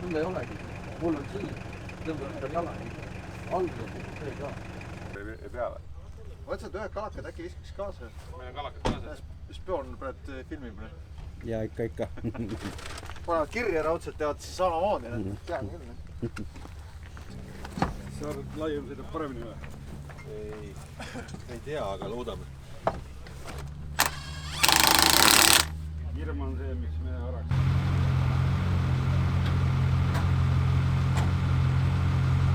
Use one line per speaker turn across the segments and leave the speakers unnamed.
Sul ei olegi. Mul on siin. Tõmbab jala. Alguses see ka.
Ei pea või?
Võtsad ühed kalakad äkki viskaks kaasa?
Meil on kalakad kaasa.
Spioon praed filmib.
Ja ikka.
Panevad kirja raudselt, teevad siis samamoodi. Tean küll.
Sa arvad, laiem sõidab paremini või?
Ei tea, aga loodame.
Hirm on see, miks me araks.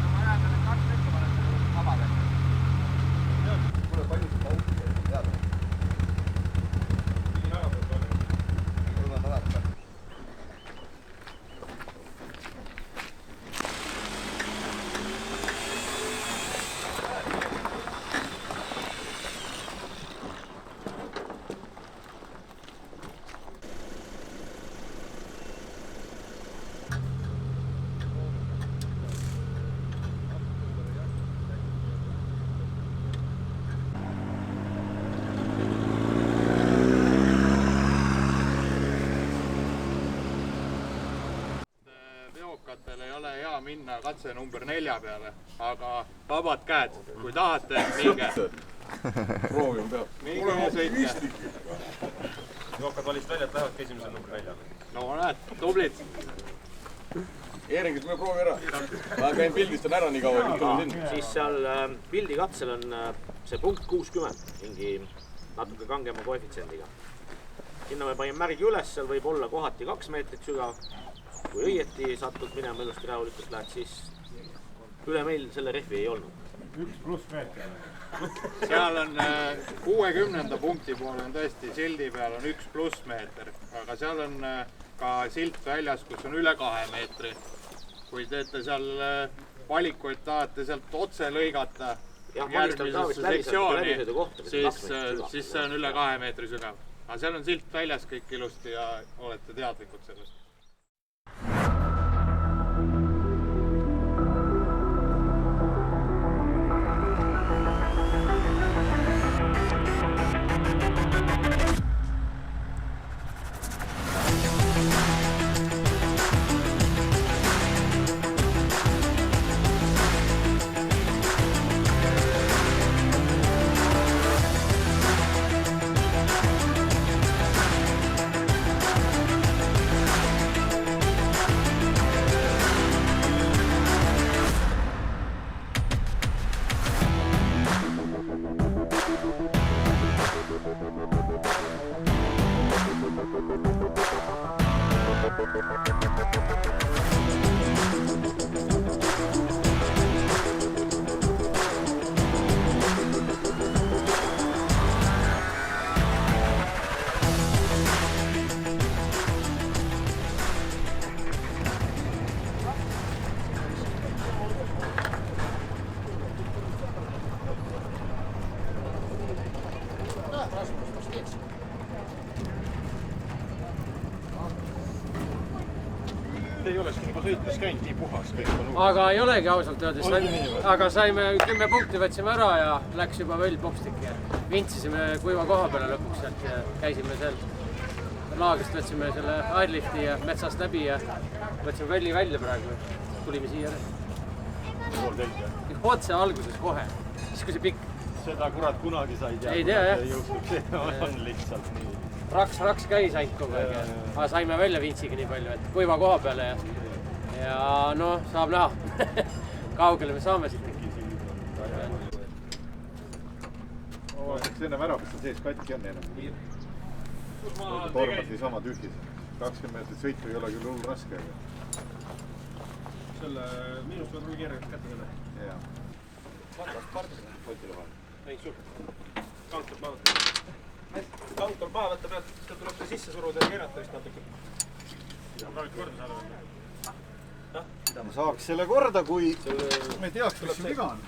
Ma näen, et 2 tükki paned vabad. Kuule, palju see pauks on teada?
Nii nädalat oli.
Nii nädalat.
Veokatel ei ole hea minna katse number 4 peale, aga vabad käed, kui tahate, minge.
Proovime peab.
Minge ja sõitke.
Veokad valist välja, et lähevadki esimesel number 4.
No näed, tublid.
Eeringit me proovi ära. Ma käin pildistan ära nii kaua.
Siis seal pildikatsel on see punkt 60, mingi natuke kangema koefitsiendiga. Sinna me panime märgi üles, seal võib olla kohati 2 meetrit sügav. Kui õieti satud minema ilusti rahulikult lähed, siis üle meil selle rehvi ei olnud.
1+ meeter.
Seal on 60. punkti pool on tõesti sildi peal on 1+ meeter, aga seal on ka silt väljas, kus on üle 2 meetri. Kui teete seal valikuid, tahate sealt otse lõigata järgmisesse sektsiooni, siis see on üle 2 meetri sügav. Aga seal on silt väljas kõik ilusti ja olete teadlikud sellest.
Ei olekski nagu sõites käinud nii puhas kõik on uus.
Aga ei olegi ausalt öeldes. Aga saime 10 punkti võtsime ära ja läks juba võll popstik ja vintsisime kuiva koha peale lõpuks sealt ja käisime seal laagist, võtsime selle airlifti ja metsast läbi ja võtsime välli välja praegu. Tulime siia. Otse alguses kohe, siis kui see pikk.
Seda kurat kunagi said
ei tea, jah.
See on lihtsalt nii.
Raks käis ainult kogu aeg, aga saime välja vintsiga nii palju, et kuiva koha peale ja noh, saab näha. Kaugele me saame siit.
Vaataks ennem ära, mis seal sees katki on enam. Tormad niisama tühjis. 20 meetrit sõitu ei ole küll hull raske.
Selle miinust võib keerata kätte selle.
Jaa.
Vaatavast pardisena potile vahel. Ei, sul. Kantor maha. Kantor maha võtta pealt, seda tuleb see sisse suruda ja keerata vist natuke. Ma praegu korda saada.
Ma saaks selle korda, kui me teaks, mis sul viga on.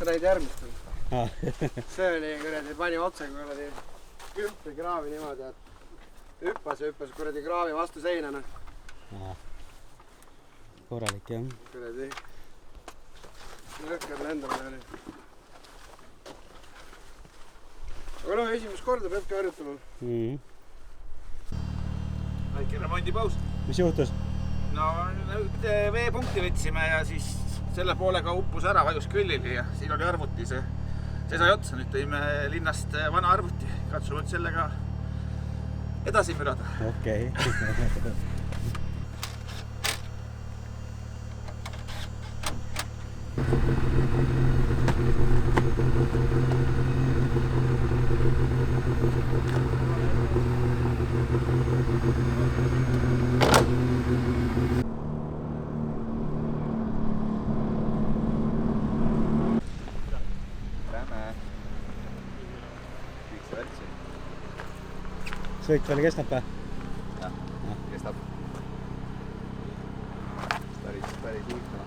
sa näid järgmist. See oli kuradi, pani otsa kuradi ühte kraavi niimoodi, et hüppas kuradi kraavi vastu seina.
Korralik jah.
Kuradi lõhkad lendama oli. Aga no esimest korda peabki harjutama.
Väike remondipaus.
Mis juhtus?
No nüüd veepunkti võtsime ja siis selle poolega uppus ära, vajus küllili ja siin oli arvuti, see sai otsa. Nüüd tõime linnast vana arvuti, katsume nüüd sellega edasi mürada.
Okei. Sõit veel kestab või?
Jah, kestab. Päris liikma.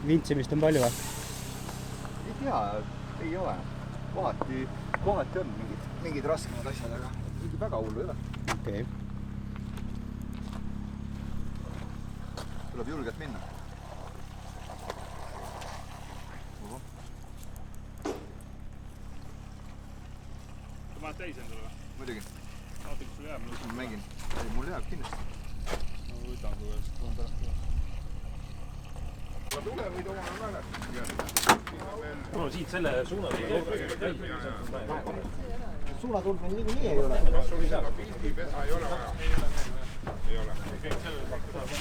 Vintsimist on palju või?
Ei tea, ei ole. Kohati on mingid raskemad asjad, aga mingi väga hullu ei ole.
Okei.
Tuleb julgelt minna.
Sa paned täis endale või?
Muidugi.
Vaata, kus sul jääb.
Ma mängin. Mul jääb kindlasti.
No võtan kui veel, toon pärast ka. Tule võid omale mäletada. Mul on siit selle suuna
Suunatuld meil niikuinii ei ole.
Kas sul isa pildipesa ei ole vaja? Ei ole.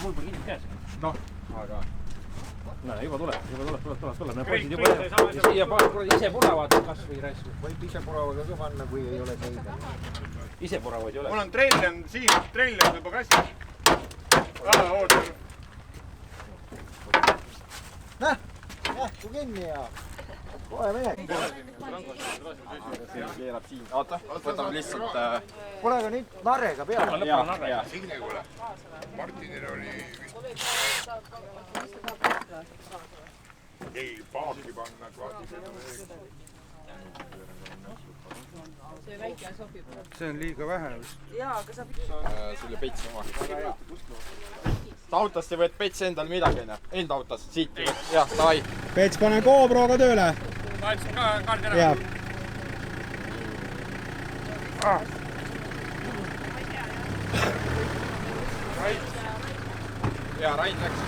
Mul pole kinni käes.
Noh, aga...
Näe, juba tuleb. Need poisid juba jääb. Siia paar ise puravad kas või raisu.
Võib ise puravaga ka panna, kui ei ole seide.
Ise puravaid ei ole.
Mul on trell on juba kassis. Ootan.
Kui kinni ja kohe mehe.
Keerab siin. Oota, võtame lihtsalt...
Pole ka nüüd narrega peale.
Signe, kuule, Martinil oli vist... Ei, paaki panna,
See väike sobib.
See on liiga vähe vist.
Jaa, aga saab...
Selle petsi oma. Ta autosse võid petsi endal midagi, enda autosse, siit. Jah, davai.
Pets, pane GoProga tööle.
Vaatsin ka kaardi ära.
Jah.
Ja Rain läks.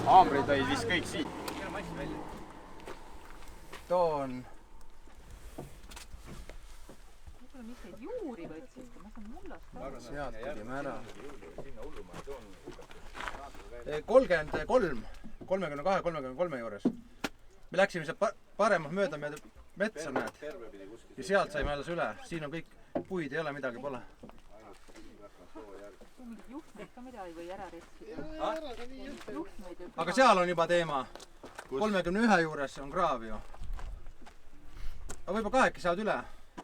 Haamrid olid vist kõik siit. Toon.
Mis neid juuri võtsite? Ma saan mullast.
Sealt tulime ära. 33, 32-33 juures. Me läksime sealt paremalt mööda metsa, näed. Ja sealt saime alles üle. Siin on kõik puid, ei ole midagi, pole.
Mingid juhtmeid ka midagi või ära restida?
Aga seal on juba teema. 31 juures on kraav ju. Aga võib-olla kahekki saad üle.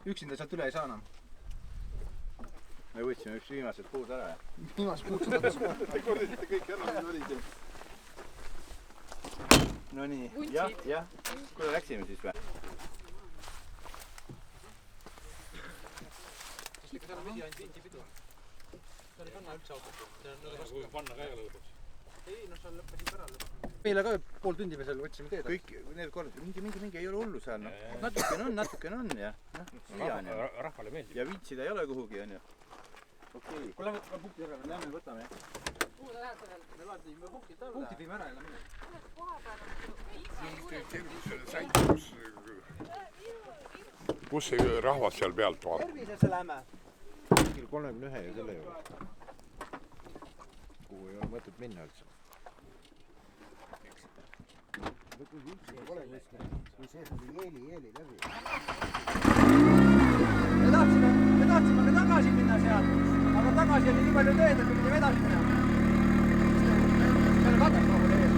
Üksinda sealt üle ei saa enam.
Me võtsime üks viimased puud ära.
Viimased puud saad ära.
Te kordasite kõik ära, mis oli siin. No nii. Jah. Kuule läksime siis või?
Kas ikka seal on vesi ainult vinti pidu? Seal ei kanna üldse autot. Kui panna ka ei ole lõpuks. Ei, no seal lõppesid ära lõpuks. Meile ka pool tundi või seal võtsime teed.
Kõik need korrad, mingi ei ole hullu seal. Natukene on ja.
Rahvale meeldib.
Ja viitsida ei ole kuhugi, on ju. Okei.
Kui lähme punkti ära, lähme võtame.
Kuhu te lähete veel?
Me vaatame punkti alla. Punkti viime ära ja lähme.
Selle säit, kus see rahvas seal pealt vaatab?
Tervisesse lähme.
31 ja selle juurde. Kuhu ei ole mõtet minna üldse.
Kui sees on jeeli läbi. Me tahtsime ka tagasi minna sealt, aga tagasi oli nii palju teed, et me pidime edasi minema. See oli katastroof oli ees.